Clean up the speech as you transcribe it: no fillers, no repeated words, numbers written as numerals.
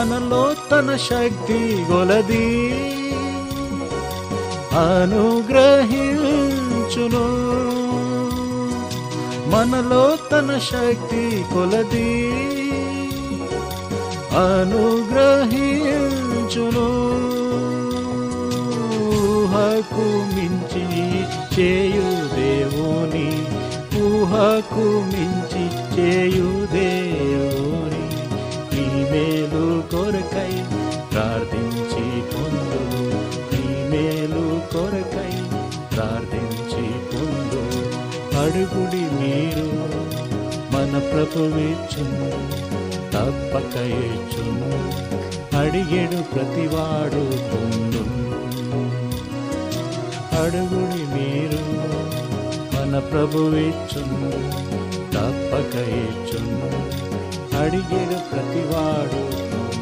మనలో తన శక్తి గొలది అనుగ్రహించును. మనలో తన శక్తి కొలది అనుగ్రహించును. ఊహకు మించి చేయు దేవుని, ఊహకు మించి చేయు దేవుని నీ మేలు కొరకై ప్రార్థించి పొందు, నీ మేలు కొరకై ప్రార్థించి పొందు. అడుగుడి మీరు మన ప్రభువిచ్చును, తప్పక ఇచ్చును. అడిగెడు ప్రతివాడు పొందు. అడుగుడి మీరు మన ప్రభువిచ్చును, తప్పక ఇచ్చును. అడిగెడు ప్రతివాడు